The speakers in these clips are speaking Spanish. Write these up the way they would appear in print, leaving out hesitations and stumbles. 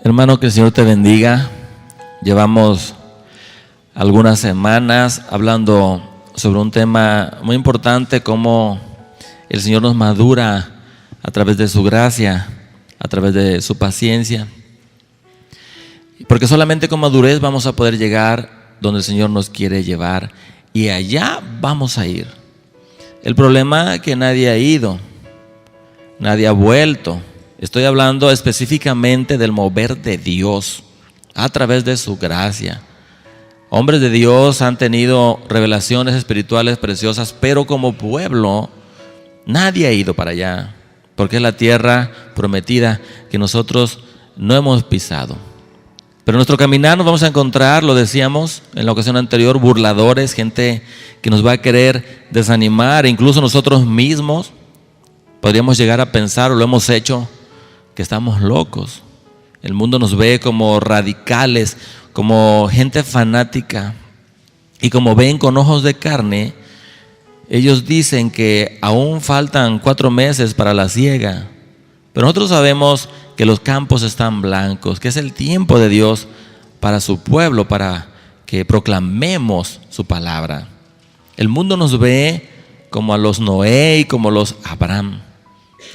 Hermano, que el Señor te bendiga. Llevamos algunas semanas hablando sobre un tema muy importante, cómo el Señor nos madura a través de su gracia, a través de su paciencia. Porque solamente con madurez vamos a poder llegar donde el Señor nos quiere llevar, y allá vamos a ir. El problema es que nadie ha ido, nadie ha vuelto. Estoy hablando específicamente del mover de Dios a través de su gracia. Hombres de Dios han tenido revelaciones espirituales preciosas, pero como pueblo nadie ha ido para allá, porque es la tierra prometida que nosotros no hemos pisado. Pero en nuestro caminar nos vamos a encontrar, lo decíamos en la ocasión anterior, burladores, gente que nos va a querer desanimar. Incluso nosotros mismos podríamos llegar a pensar, o lo hemos hecho, que estamos locos. El mundo nos ve como radicales, como gente fanática, y como ven con ojos de carne, ellos dicen que aún faltan 4 meses para la siega. Pero nosotros sabemos que los campos están blancos, que es el tiempo de Dios para su pueblo, para que proclamemos su palabra. El mundo nos ve como a los Noé y como los Abraham.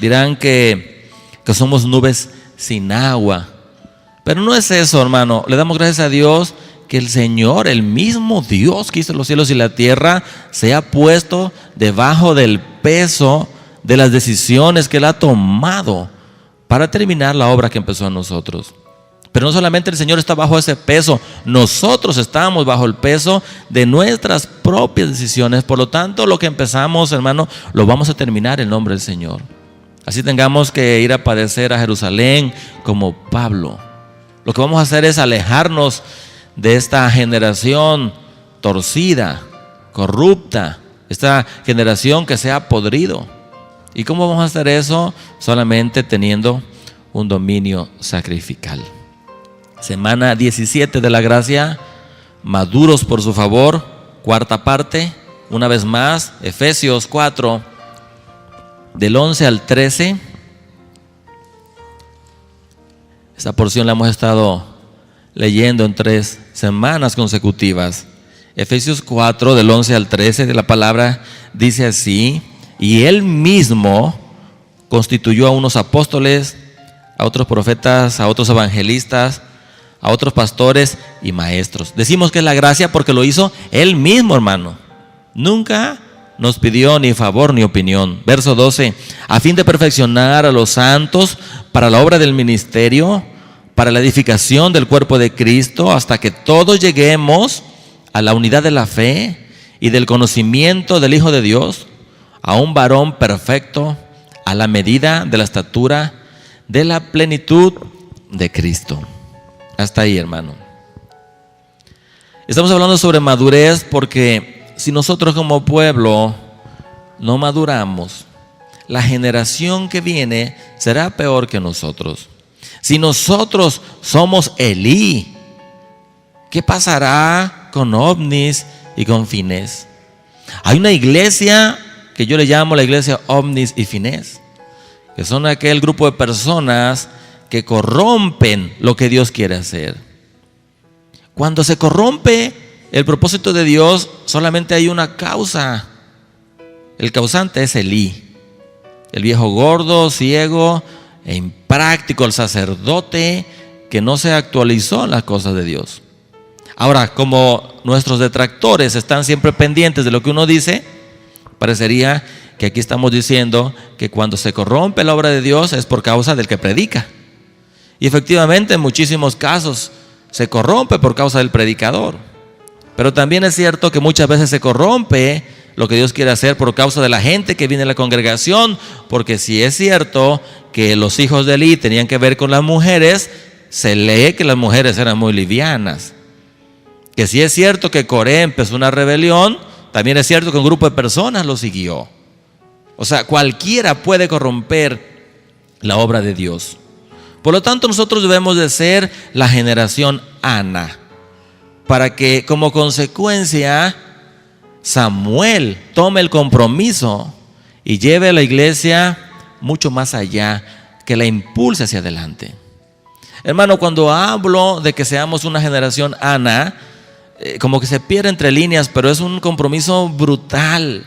Dirán que somos nubes sin agua, pero no es eso, hermano. Le damos gracias a Dios que el Señor, el mismo Dios que hizo los cielos y la tierra, se ha puesto debajo del peso de las decisiones que Él ha tomado para terminar la obra que empezó en nosotros. Pero no solamente el Señor está bajo ese peso, nosotros estamos bajo el peso de nuestras propias decisiones. Por lo tanto, lo que empezamos, hermano, lo vamos a terminar en nombre del Señor. Así tengamos que ir a padecer a Jerusalén como Pablo. Lo que vamos a hacer es alejarnos de esta generación torcida, corrupta, esta generación que se ha podrido. ¿Y cómo vamos a hacer eso? Solamente teniendo un dominio sacrificial. Semana 17 de la gracia, maduros por su favor, cuarta parte, una vez más, Efesios 4, del 11 al 13. Esta porción la hemos estado leyendo en 3 semanas consecutivas. Efesios 4, del 11 al 13 de la palabra dice así: y Él mismo constituyó a unos apóstoles, a otros profetas, a otros evangelistas, a otros pastores y maestros. Decimos que es la gracia porque lo hizo Él mismo, hermano. Nunca nos pidió ni favor ni opinión. Verso 12: a fin de perfeccionar a los santos para la obra del ministerio, para la edificación del cuerpo de Cristo, hasta que todos lleguemos a la unidad de la fe y del conocimiento del Hijo de Dios, a un varón perfecto, a la medida de la estatura de la plenitud de Cristo. Hasta ahí, hermano. Estamos hablando sobre madurez porque si nosotros como pueblo no maduramos, la generación que viene será peor que nosotros. Si nosotros somos Elí, ¿qué pasará con Ovnis y con Finés? Hay una iglesia que yo le llamo la iglesia Ovnis y Finés, que son aquel grupo de personas que corrompen lo que Dios quiere hacer. Cuando se corrompe el propósito de Dios, solamente hay una causa. El causante es Elí, el viejo gordo, ciego e impráctico, el sacerdote que no se actualizó en las cosas de Dios. Ahora, como nuestros detractores están siempre pendientes de lo que uno dice, parecería que aquí estamos diciendo que cuando se corrompe la obra de Dios es por causa del que predica. Y efectivamente en muchísimos casos se corrompe por causa del predicador. Pero también es cierto que muchas veces se corrompe lo que Dios quiere hacer por causa de la gente que viene a la congregación. Porque si es cierto que los hijos de Elí tenían que ver con las mujeres, se lee que las mujeres eran muy livianas. Que si es cierto que Coré empezó una rebelión, también es cierto que un grupo de personas lo siguió. O sea, cualquiera puede corromper la obra de Dios. Por lo tanto, nosotros debemos de ser la generación Ana, para que como consecuencia Samuel tome el compromiso y lleve a la iglesia mucho más allá, que la impulse hacia adelante. Hermano, cuando hablo de que seamos una generación Ana, como que se pierde entre líneas, pero es un compromiso brutal.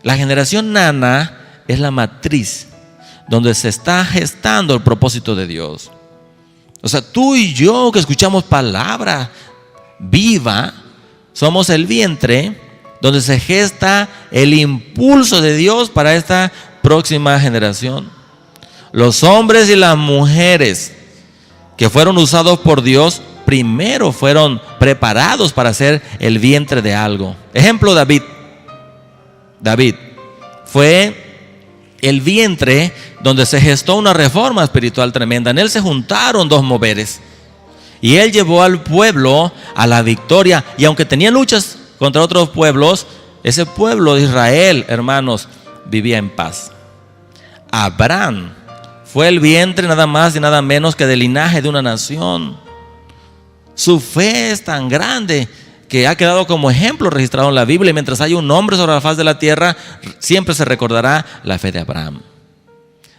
La generación Ana es la matriz donde se está gestando el propósito de Dios. O sea, tú y yo que escuchamos palabra viva, somos el vientre donde se gesta el impulso de Dios para esta próxima generación. Los hombres y las mujeres que fueron usados por Dios primero fueron preparados para ser el vientre de algo. Ejemplo, David. David fue el vientre donde se gestó una reforma espiritual tremenda. En él se juntaron dos moveres y él llevó al pueblo a la victoria. Y aunque tenía luchas contra otros pueblos, ese pueblo de Israel, hermanos, vivía en paz. Abraham fue el vientre nada más y nada menos que del linaje de una nación. Su fe es tan grande que ha quedado como ejemplo registrado en la Biblia, y mientras haya un hombre sobre la faz de la tierra, siempre se recordará la fe de Abraham.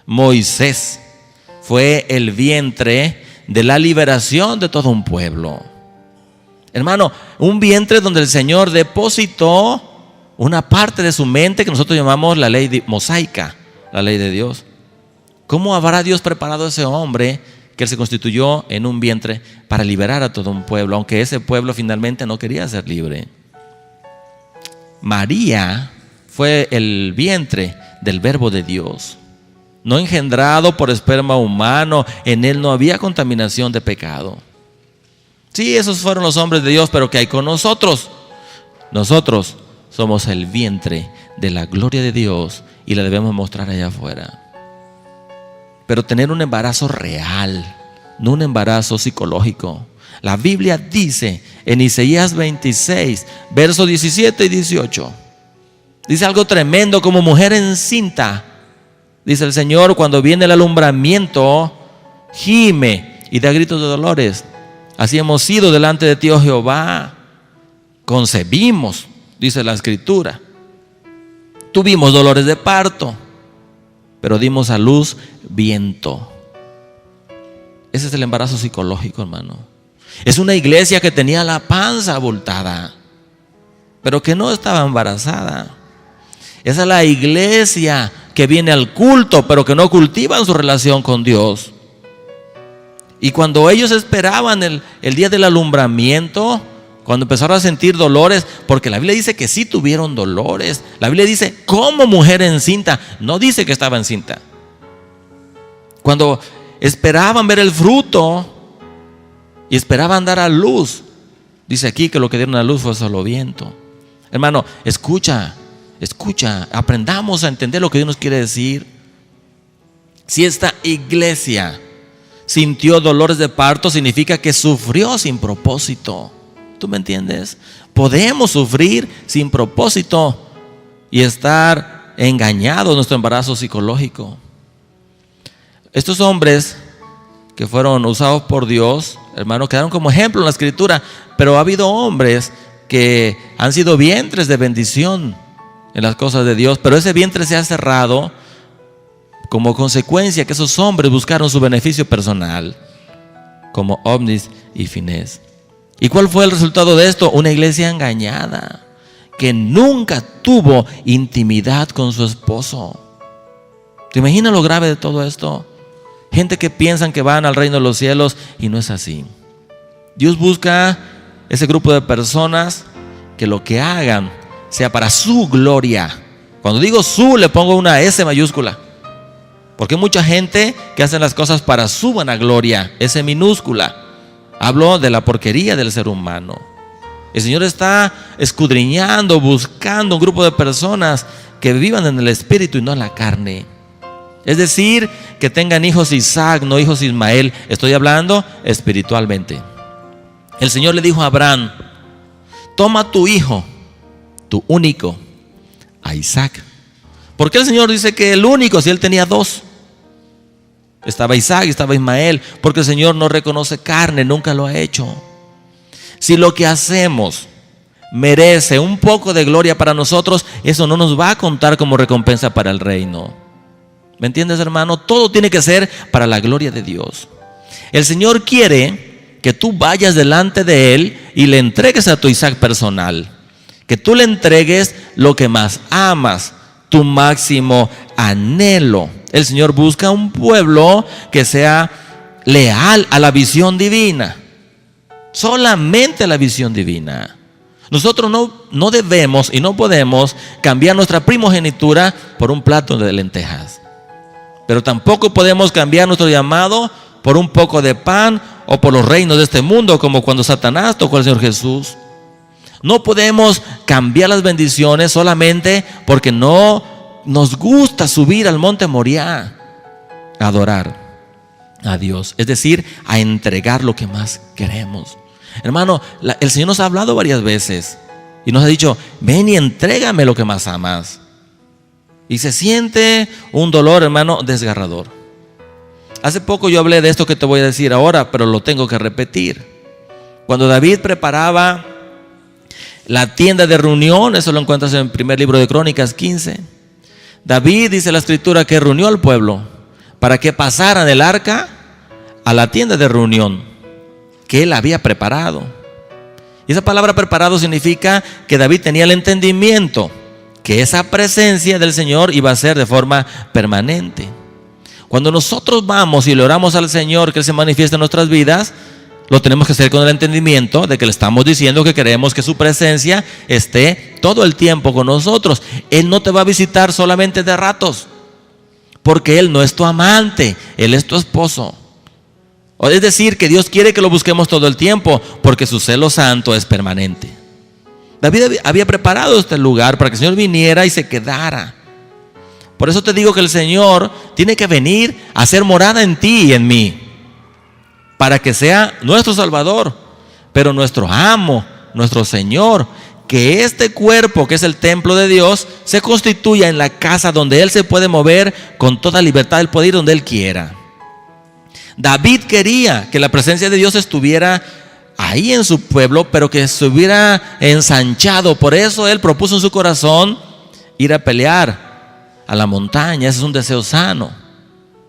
Moisés fue el vientre de la liberación de todo un pueblo. Hermano, un vientre donde el Señor depositó una parte de su mente que nosotros llamamos la ley mosaica, la ley de Dios. ¿Cómo habrá Dios preparado a ese hombre que él se constituyó en un vientre para liberar a todo un pueblo, aunque ese pueblo finalmente no quería ser libre? María fue el vientre del verbo de Dios, no engendrado por esperma humano. En él no había contaminación de pecado. Sí, esos fueron los hombres de Dios, pero ¿qué hay con nosotros? Nosotros somos el vientre de la gloria de Dios y la debemos mostrar allá afuera. Pero tener un embarazo real, no un embarazo psicológico. La Biblia dice en Isaías 26, versos 17 y 18, dice algo tremendo: como mujer encinta, dice el Señor, cuando viene el alumbramiento, gime y da gritos de dolores. Así hemos sido delante de ti, oh Jehová. Concebimos, dice la Escritura. Tuvimos dolores de parto, pero dimos a luz viento. Ese es el embarazo psicológico, hermano. Es una iglesia que tenía la panza abultada, pero que no estaba embarazada. Esa es la iglesia que viene al culto, pero que no cultivan su relación con Dios. Y cuando ellos esperaban el día del alumbramiento, cuando empezaron a sentir dolores, porque la Biblia dice que sí tuvieron dolores. La Biblia dice como mujer encinta, no dice que estaba encinta. Cuando esperaban ver el fruto y esperaban dar a luz, dice aquí que lo que dieron a luz fue solo viento. Hermano, escucha, aprendamos a entender lo que Dios nos quiere decir. Si esta iglesia sintió dolores de parto, significa que sufrió sin propósito. ¿Tú me entiendes? Podemos sufrir sin propósito y estar engañados en nuestro embarazo psicológico. Estos hombres que fueron usados por Dios, hermanos, quedaron como ejemplo en la Escritura, pero ha habido hombres que han sido vientres de bendición en las cosas de Dios, pero ese vientre se ha cerrado como consecuencia que esos hombres buscaron su beneficio personal, como Ovnis y Finés. ¿Y cuál fue el resultado de esto? Una iglesia engañada, que nunca tuvo intimidad con su esposo. ¿Te imaginas lo grave de todo esto? Gente que piensan que van al reino de los cielos y no es así. Dios busca ese grupo de personas que lo que hagan sea para su gloria. Cuando digo su, le pongo una S mayúscula, porque hay mucha gente que hace las cosas para su vanagloria, S minúscula. Hablo de la porquería del ser humano. El Señor está escudriñando, buscando un grupo de personas que vivan en el espíritu y no en la carne. Es decir, que tengan hijos Isaac, no hijos Ismael. Estoy hablando espiritualmente. El Señor le dijo a Abraham: toma tu hijo, tu único, a Isaac. ¿Por qué el Señor dice que el único si él tenía dos? Estaba Isaac y estaba Ismael, porque el Señor no reconoce carne, nunca lo ha hecho. Si lo que hacemos merece un poco de gloria para nosotros, eso no nos va a contar como recompensa para el reino. ¿Me entiendes, hermano? Todo tiene que ser para la gloria de Dios. El Señor quiere que tú vayas delante de Él y le entregues a tu Isaac personal. Que tú le entregues lo que más amas, tu máximo anhelo. El Señor busca un pueblo que sea leal a la visión divina. Solamente a la visión divina. Nosotros no debemos y no podemos cambiar nuestra primogenitura por un plato de lentejas. Pero tampoco podemos cambiar nuestro llamado por un poco de pan o por los reinos de este mundo, como cuando Satanás tocó al Señor Jesús. No podemos cambiar las bendiciones solamente porque no nos gusta subir al monte Moriah a adorar a Dios, es decir, a entregar lo que más queremos. Hermano, el Señor nos ha hablado varias veces y nos ha dicho: ven y entrégame lo que más amas. Y se siente un dolor, hermano, desgarrador. Hace poco yo hablé de esto que te voy a decir ahora, pero lo tengo que repetir. Cuando David preparaba la tienda de reunión, eso lo encuentras en el primer libro de Crónicas 15. David, dice la escritura, que reunió al pueblo para que pasaran el arca a la tienda de reunión que él había preparado. Y esa palabra preparado significa que David tenía el entendimiento que esa presencia del Señor iba a ser de forma permanente. Cuando nosotros vamos y le oramos al Señor que Él se manifieste en nuestras vidas, lo tenemos que hacer con el entendimiento de que le estamos diciendo que queremos que su presencia esté todo el tiempo con nosotros. Él no te va a visitar solamente de ratos, porque Él no es tu amante, Él es tu esposo. Es decir, que Dios quiere que lo busquemos todo el tiempo, porque su celo santo es permanente. David había preparado este lugar para que el Señor viniera y se quedara. Por eso te digo que el Señor tiene que venir a hacer morada en ti y en mí, para que sea nuestro Salvador, pero nuestro amo, nuestro Señor. Que este cuerpo, que es el templo de Dios, se constituya en la casa donde Él se puede mover con toda libertad. Él puede ir donde Él quiera. David quería que la presencia de Dios estuviera ahí en su pueblo, pero que se hubiera ensanchado. Por eso Él propuso en su corazón ir a pelear a la montaña. Ese es un deseo sano,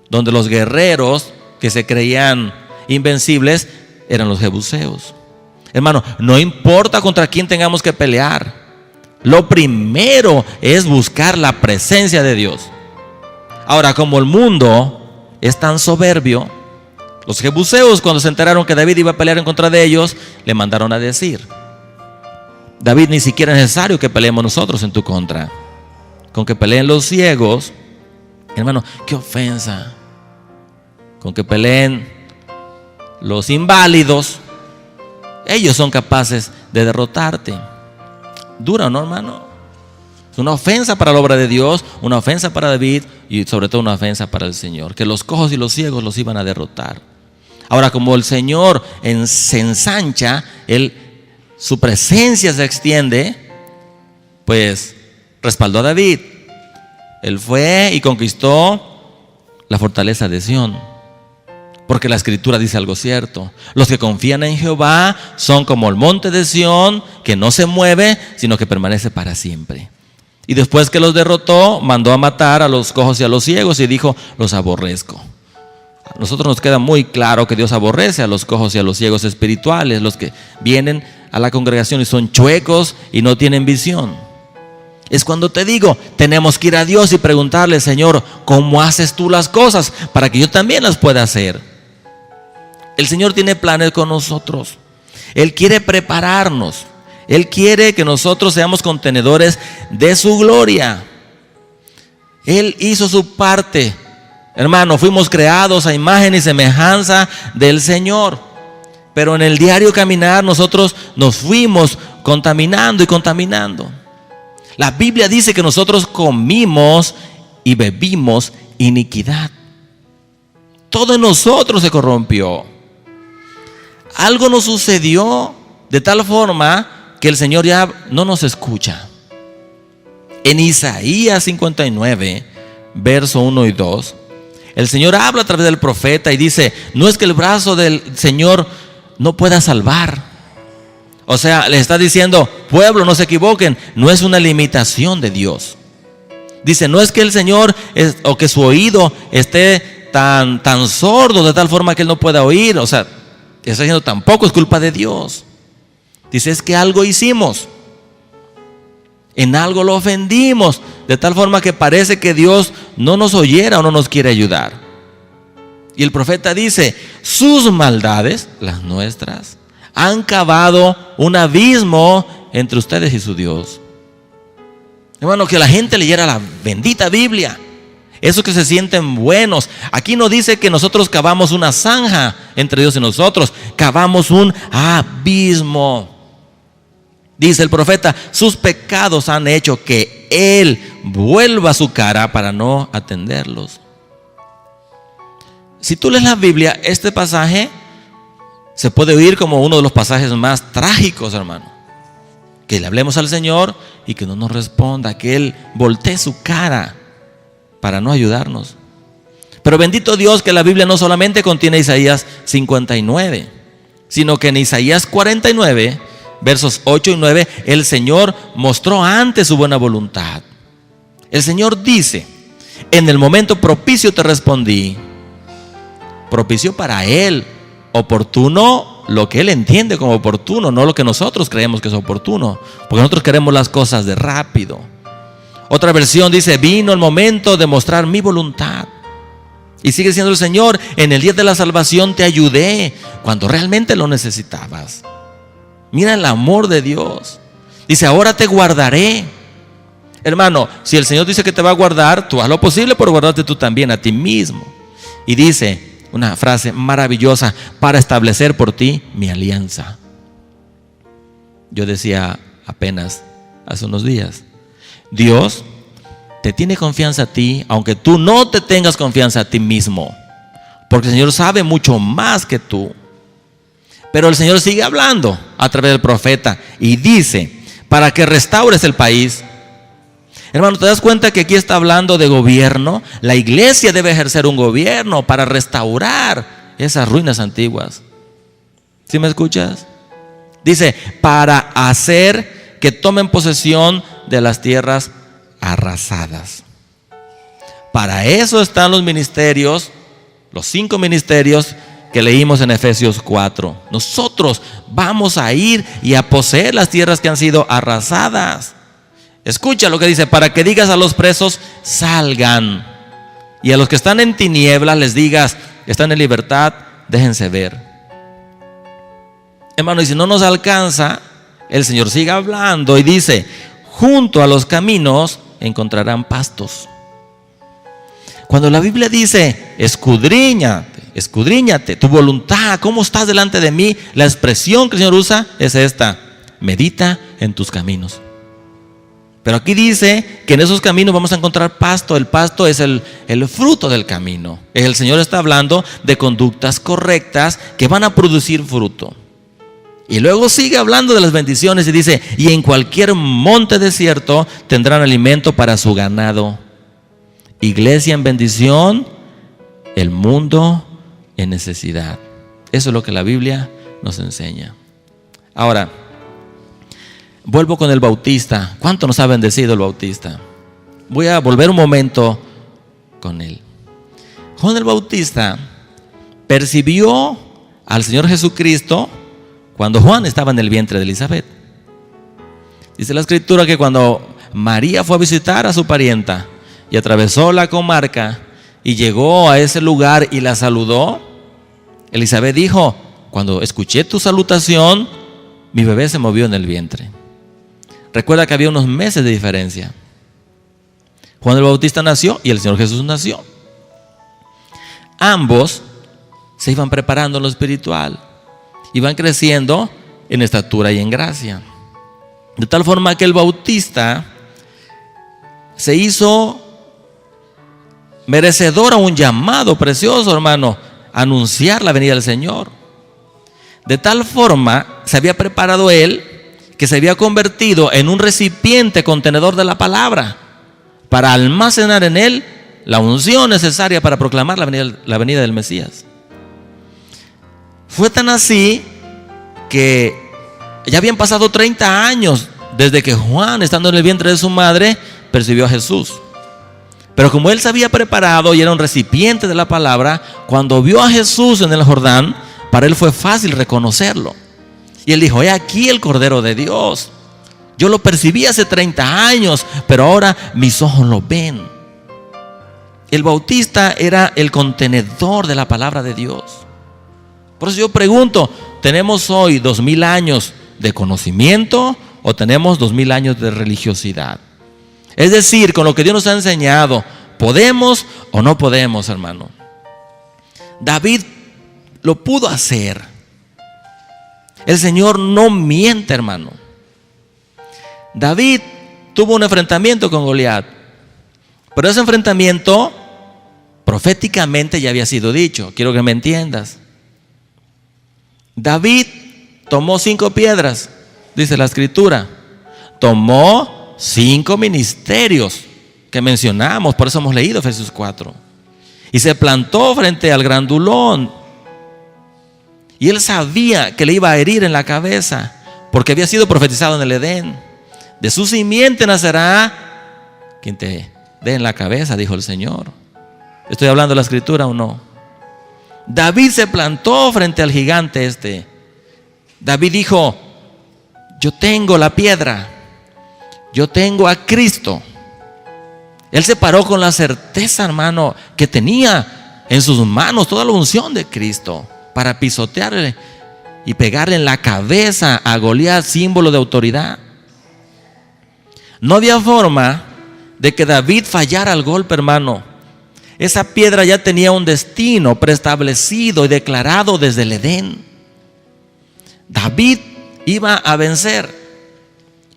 donde los guerreros que se creían invencibles eran los jebuseos. Hermano, no importa contra quién tengamos que pelear, lo primero es buscar la presencia de Dios. Ahora, como el mundo es tan soberbio, los jebuseos, cuando se enteraron que David iba a pelear en contra de ellos, le mandaron a decir: David, ni siquiera es necesario que peleemos nosotros en tu contra. Con que peleen los ciegos, hermano, qué ofensa. Con que peleen los inválidos, ellos son capaces de derrotarte. Dura, ¿no, hermano? Es una ofensa para la obra de Dios, una ofensa para David y sobre todo una ofensa para el Señor, que los cojos y los ciegos los iban a derrotar. Ahora, como el Señor se ensancha, su presencia se extiende, pues respaldó a David. Él fue y conquistó la fortaleza de Sión. Porque la escritura dice algo cierto: los que confían en Jehová son como el monte de Sión, que no se mueve, sino que permanece para siempre. Y después que los derrotó, mandó a matar a los cojos y a los ciegos y dijo: los aborrezco. A nosotros nos queda muy claro que Dios aborrece a los cojos y a los ciegos espirituales, los que vienen a la congregación y son chuecos y no tienen visión. Es cuando te digo, tenemos que ir a Dios y preguntarle: Señor, ¿cómo haces tú las cosas para que yo también las pueda hacer? El Señor tiene planes con nosotros. Él quiere prepararnos. Él quiere que nosotros seamos contenedores de su gloria. Él hizo su parte. Hermano, fuimos creados a imagen y semejanza del Señor. Pero en el diario caminar nosotros nos fuimos contaminando y contaminando. La Biblia dice que nosotros comimos y bebimos iniquidad. Todo en nosotros se corrompió. Algo nos sucedió de tal forma que el Señor ya no nos escucha. En Isaías 59, verso 1 y 2, el Señor habla a través del profeta y dice: no es que el brazo del Señor no pueda salvar. O sea, le está diciendo: pueblo, no se equivoquen, no es una limitación de Dios. Dice: no es que el Señor o que su oído esté tan sordo de tal forma que él no pueda oír. O sea, está diciendo, tampoco es culpa de Dios. Dice, es que algo hicimos, en algo lo ofendimos, de tal forma que parece que Dios no nos oyera o no nos quiere ayudar. Y el profeta dice, sus maldades, las nuestras, han cavado un abismo entre ustedes y su Dios. Hermano, que la gente leyera la bendita Biblia. Esos que se sienten buenos. Aquí no dice que nosotros cavamos una zanja entre Dios y nosotros. Cavamos un abismo. Dice el profeta, sus pecados han hecho que Él vuelva su cara para no atenderlos. Si tú lees la Biblia, este pasaje se puede oír como uno de los pasajes más trágicos, hermano. Que le hablemos al Señor y que no nos responda, que Él voltee su cara para no ayudarnos. Pero bendito Dios que la Biblia no solamente contiene Isaías 59, sino que en Isaías 49, versos 8 y 9, el Señor mostró antes su buena voluntad. El Señor dice, en el momento propicio te respondí. Propicio para Él, oportuno, lo que Él entiende como oportuno, no lo que nosotros creemos que es oportuno, porque nosotros queremos las cosas de rápido. Otra versión dice, vino el momento de mostrar mi voluntad. Y sigue siendo el Señor, en el día de la salvación te ayudé, cuando realmente lo necesitabas. Mira el amor de Dios. Dice, ahora te guardaré. Hermano, si el Señor dice que te va a guardar, tú haz lo posible por guardarte tú también a ti mismo. Y dice una frase maravillosa, para establecer por ti mi alianza. Yo decía apenas hace unos días, Dios te tiene confianza a ti, aunque tú no te tengas confianza a ti mismo, porque el Señor sabe mucho más que tú. Pero el Señor sigue hablando a través del profeta y dice, para que restaures el país. Hermano, ¿te das cuenta que aquí está hablando de gobierno? La iglesia debe ejercer un gobierno para restaurar esas ruinas antiguas. ¿Sí me escuchas? Dice, para hacer que tomen posesión de las tierras arrasadas. Para eso están los ministerios, los 5 ministerios que leímos en Efesios 4. Nosotros vamos a ir y a poseer las tierras que han sido arrasadas. Escucha lo que dice, para que digas a los presos, salgan. Y a los que están en tinieblas les digas, están en libertad, déjense ver. Hermano, y si no nos alcanza, el Señor sigue hablando y dice, junto a los caminos encontrarán pastos. Cuando la Biblia dice, escudriñate, tu voluntad, ¿cómo estás delante de mí? La expresión que el Señor usa es esta, medita en tus caminos. Pero aquí dice que en esos caminos vamos a encontrar pasto. El pasto es el fruto del camino. El Señor está hablando de conductas correctas que van a producir fruto. Y luego sigue hablando de las bendiciones y dice, y en cualquier monte desierto tendrán alimento para su ganado. Iglesia en bendición, el mundo en necesidad. Eso es lo que la Biblia nos enseña. Ahora, vuelvo con el Bautista. ¿Cuánto nos ha bendecido el Bautista? Voy a volver un momento con él. Juan el Bautista percibió al Señor Jesucristo cuando Juan estaba en el vientre de Elizabeth. Dice la Escritura que cuando María fue a visitar a su parienta y atravesó la comarca y llegó a ese lugar y la saludó, Elizabeth dijo, cuando escuché tu salutación, mi bebé se movió en el vientre. Recuerda que había unos meses de diferencia. Juan el Bautista nació y el Señor Jesús nació. Ambos se iban preparando en lo espiritual, iban creciendo en estatura y en gracia. De tal forma que el Bautista se hizo merecedor a un llamado precioso, hermano, a anunciar la venida del Señor. De tal forma se había preparado él, que se había convertido en un recipiente contenedor de la palabra, para almacenar en él la unción necesaria para proclamar la venida del Mesías. Fue tan así que ya habían pasado 30 años desde que Juan, estando en el vientre de su madre, percibió a Jesús. Pero como él se había preparado y era un recipiente de la palabra, cuando vio a Jesús en el Jordán, para él fue fácil reconocerlo. Y él dijo: he aquí el Cordero de Dios. Yo lo percibí hace 30 años, pero ahora mis ojos lo ven. El bautista era el contenedor de la palabra de Dios. Por eso yo pregunto: ¿tenemos hoy 2000 años de conocimiento o tenemos 2000 años de religiosidad? Es decir, con lo que Dios nos ha enseñado, ¿podemos o no podemos, hermano? David lo pudo hacer. El Señor no miente, hermano. David tuvo un enfrentamiento con Goliat, pero ese enfrentamiento proféticamente ya había sido dicho. Quiero que me entiendas. David tomó 5 piedras, dice la Escritura. Tomó 5 ministerios que mencionamos, por eso hemos leído Efesios 4. Y se plantó frente al grandulón. Y él sabía que le iba a herir en la cabeza, porque había sido profetizado en el Edén. De su simiente nacerá quien te dé en la cabeza, dijo el Señor. ¿Estoy hablando de la Escritura o no? David se plantó frente al gigante este. David dijo: yo tengo la piedra, yo tengo a Cristo. Él se paró con la certeza, hermano, que tenía en sus manos toda la unción de Cristo para pisotearle y pegarle en la cabeza a Goliat, símbolo de autoridad. No había forma de que David fallara al golpe, hermano. Esa piedra ya tenía un destino preestablecido y declarado desde el Edén. David iba a vencer.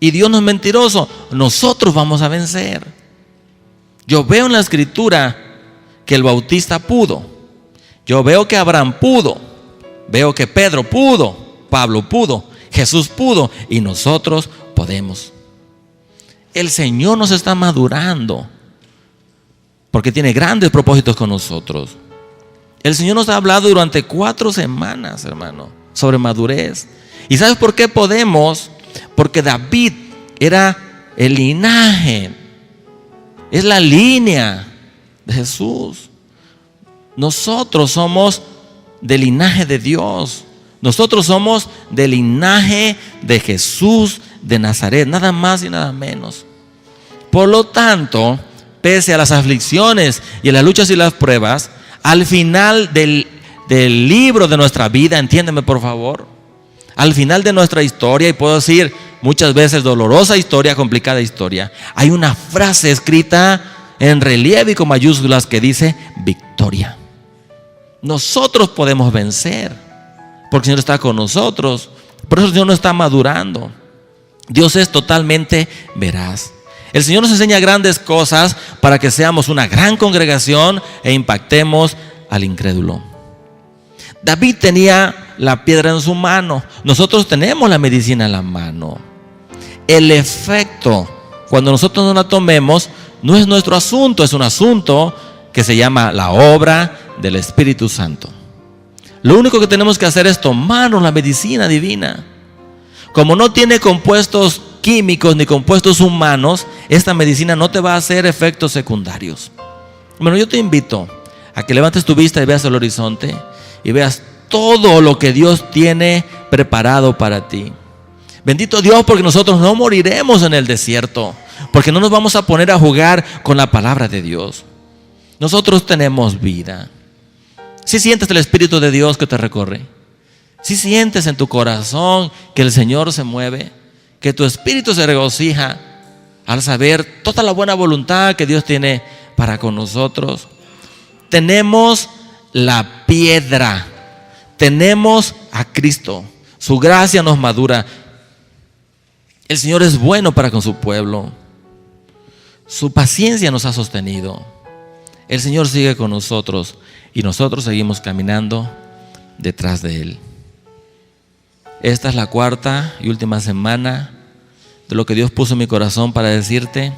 Y Dios no es mentiroso. Nosotros vamos a vencer. Yo veo en la Escritura que el bautista pudo. Yo veo que Abraham pudo. Veo que Pedro pudo. Pablo pudo. Jesús pudo. Y nosotros podemos. El Señor nos está madurando, porque tiene grandes propósitos con nosotros. El Señor nos ha hablado durante 4 semanas, hermano, sobre madurez. ¿Y sabes por qué podemos? Porque David era el linaje, es la línea de Jesús. Nosotros somos del linaje de Dios. Nosotros somos del linaje de Jesús de Nazaret, nada más y nada menos. Por lo tanto, pese a las aflicciones y a las luchas y las pruebas, al final del libro de nuestra vida, entiéndeme por favor, al final de nuestra historia, y puedo decir muchas veces dolorosa historia, complicada historia, hay una frase escrita en relieve y con mayúsculas que dice: victoria. Nosotros podemos vencer, porque el Señor está con nosotros. Por eso el Señor nos está madurando. Dios es totalmente veraz. El Señor nos enseña grandes cosas para que seamos una gran congregación e impactemos al incrédulo. David tenía la piedra en su mano. Nosotros tenemos la medicina en la mano. El efecto, cuando nosotros no la tomemos, no es nuestro asunto. Es un asunto que se llama la obra del Espíritu Santo. Lo único que tenemos que hacer es tomarnos la medicina divina. Como no tiene compuestos químicos ni compuestos humanos, esta medicina no te va a hacer efectos secundarios. Bueno, yo te invito a que levantes tu vista y veas el horizonte y veas todo lo que Dios tiene preparado para ti. Bendito Dios, porque nosotros no moriremos en el desierto, porque no nos vamos a poner a jugar con la palabra de Dios. Nosotros tenemos vida. ¿Sí sientes el Espíritu de Dios que te recorre? ¿Sí sientes en tu corazón que el Señor se mueve? Que tu espíritu se regocija al saber toda la buena voluntad que Dios tiene para con nosotros. Tenemos la piedra, tenemos a Cristo. Su gracia nos madura. El Señor es bueno para con su pueblo. Su paciencia nos ha sostenido. El Señor sigue con nosotros y nosotros seguimos caminando detrás de Él. Esta es la 4ª y última semana de lo que Dios puso en mi corazón para decirte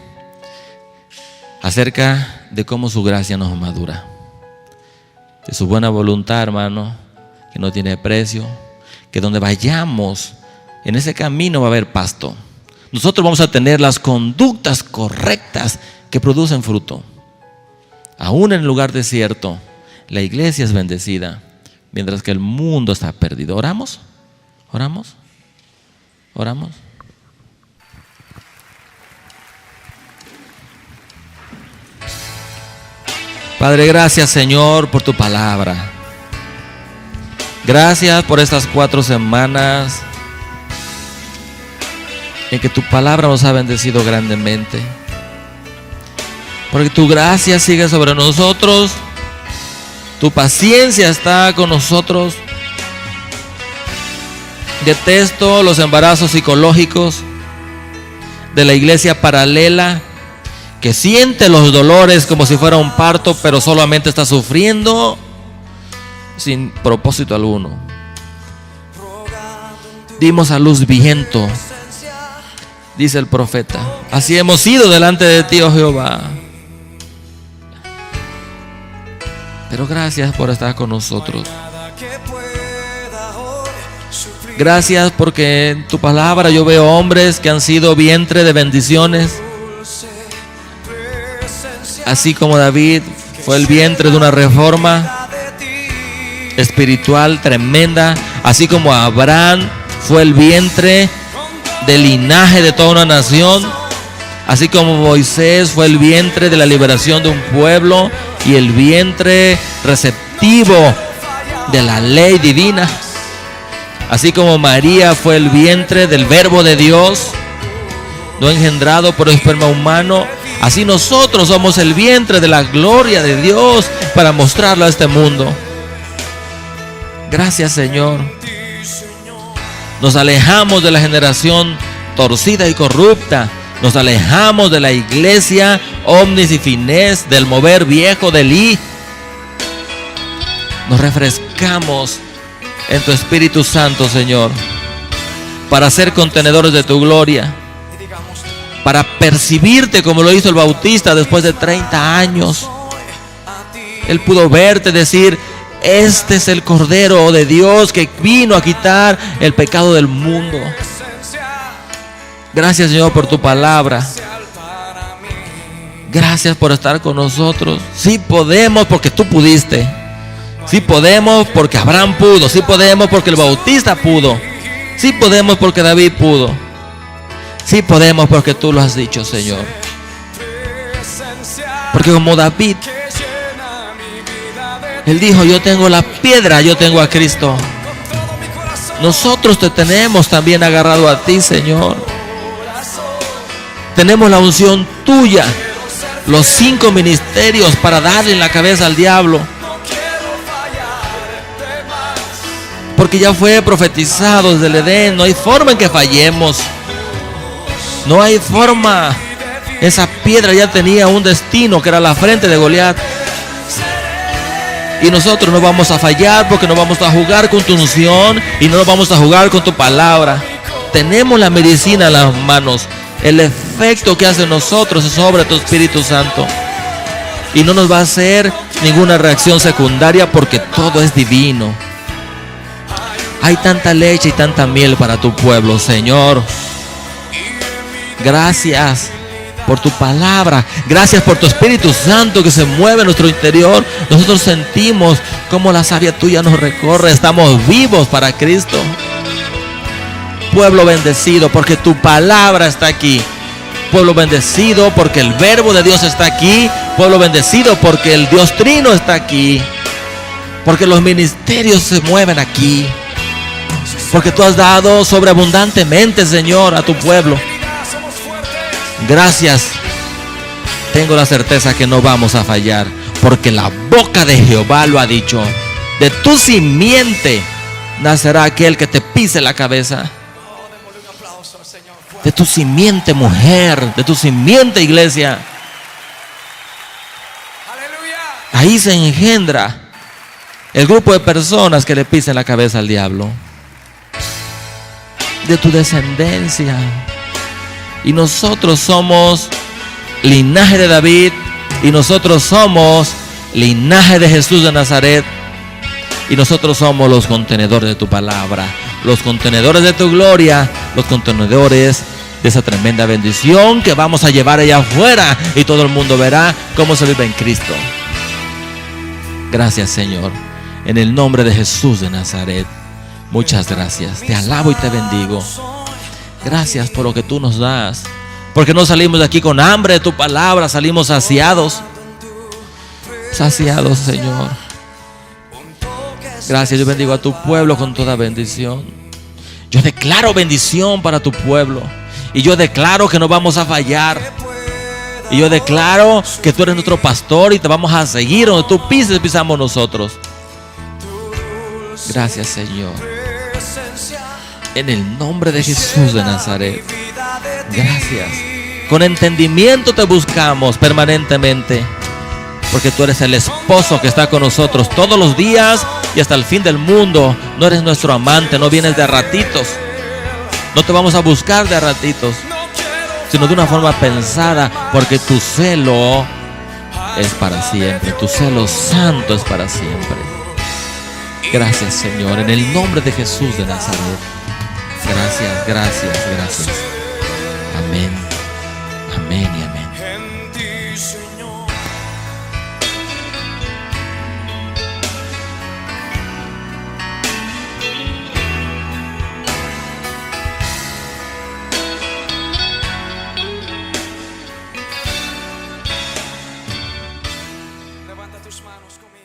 acerca de cómo su gracia nos madura. De su buena voluntad, hermano, que no tiene precio, que donde vayamos, en ese camino va a haber pasto. Nosotros vamos a tener las conductas correctas que producen fruto. Aún en el lugar desierto, la iglesia es bendecida, mientras que el mundo está perdido. ¿Oramos? ¿Oramos? ¿Oramos? Padre, gracias, Señor, por tu palabra. Gracias por estas 4 semanas en que tu palabra nos ha bendecido grandemente. Porque tu gracia sigue sobre nosotros, tu paciencia está con nosotros. Detesto los embarazos psicológicos de la iglesia paralela, que siente los dolores como si fuera un parto, pero solamente está sufriendo sin propósito alguno. Dimos a luz viento, dice el profeta. Así hemos ido delante de ti, oh Jehová. Pero gracias por estar con nosotros. Gracias porque en tu palabra yo veo hombres que han sido vientre de bendiciones. Así como David fue el vientre de una reforma espiritual tremenda. Así como Abraham fue el vientre del linaje de toda una nación. Así como Moisés fue el vientre de la liberación de un pueblo y el vientre receptivo de la ley divina. Así como María fue el vientre del verbo de Dios, no engendrado por esperma humano, así nosotros somos el vientre de la gloria de Dios para mostrarlo a este mundo. Gracias, Señor. Nos alejamos de la generación torcida y corrupta. Nos alejamos de la iglesia omnis y fines, del mover viejo del I. Nos refrescamos en tu Espíritu Santo, Señor, para ser contenedores de tu gloria, para percibirte como lo hizo el Bautista después de 30 años. Él pudo verte, decir: este es el Cordero de Dios que vino a quitar el pecado del mundo. Gracias, Señor, por tu palabra. Gracias por estar con nosotros. Sí podemos porque tú pudiste. Sí podemos porque Abraham pudo. Sí podemos porque el Bautista pudo. Sí podemos porque David pudo. Sí podemos porque tú lo has dicho, Señor. Porque como David, él dijo: yo tengo la piedra, yo tengo a Cristo. Nosotros te tenemos también agarrado a ti, Señor. Tenemos la unción tuya, los 5 ministerios para darle en la cabeza al diablo. Porque ya fue profetizado desde el Edén. No hay forma en que fallemos. No hay forma. Esa piedra ya tenía un destino, que era la frente de Goliat. Y nosotros no vamos a fallar, porque no vamos a jugar con tu unción y no vamos a jugar con tu palabra. Tenemos la medicina en las manos. El efecto que hace en nosotros es sobre tu Espíritu Santo. Y no nos va a hacer ninguna reacción secundaria, porque todo es divino. Hay tanta leche y tanta miel para tu pueblo, Señor. Gracias por tu palabra. Gracias por tu Espíritu Santo que se mueve en nuestro interior. Nosotros sentimos cómo la savia tuya nos recorre. Estamos vivos para Cristo. Pueblo bendecido porque tu palabra está aquí. Pueblo bendecido porque el verbo de Dios está aquí. Pueblo bendecido porque el Dios Trino está aquí. Porque los ministerios se mueven aquí. Porque tú has dado sobreabundantemente, Señor, a tu pueblo. Gracias. Tengo la certeza que no vamos a fallar, porque la boca de Jehová lo ha dicho. De tu simiente nacerá aquel que te pise la cabeza. De tu simiente, mujer. De tu simiente, iglesia. Ahí se engendra el grupo de personas que le pisen la cabeza al diablo. De tu descendencia. Y nosotros somos linaje de David. Y nosotros somos linaje de Jesús de Nazaret. Y nosotros somos los contenedores de tu palabra, los contenedores de tu gloria, los contenedores de esa tremenda bendición que vamos a llevar allá afuera. Y todo el mundo verá cómo se vive en Cristo. Gracias, Señor. En el nombre de Jesús de Nazaret. Muchas gracias. Te alabo y te bendigo. Gracias por lo que tú nos das. Porque no salimos de aquí con hambre de tu palabra. Salimos saciados. Saciados, Señor. Gracias. Yo bendigo a tu pueblo con toda bendición. Yo declaro bendición para tu pueblo. Y yo declaro que no vamos a fallar. Y yo declaro que tú eres nuestro pastor y te vamos a seguir donde tú pises, pisamos nosotros. Gracias, Señor. En el nombre de Jesús de Nazaret. Gracias. Con entendimiento te buscamos permanentemente. Porque tú eres el esposo que está con nosotros todos los días y hasta el fin del mundo. No eres nuestro amante, no vienes de a ratitos. No te vamos a buscar de a ratitos, sino de una forma pensada, porque tu celo es para siempre. Tu celo santo es para siempre. Gracias, Señor, en el nombre de Jesús de Nazaret. Gracias, gracias, gracias. Amén, amén y amén. Levanta tus manos conmigo.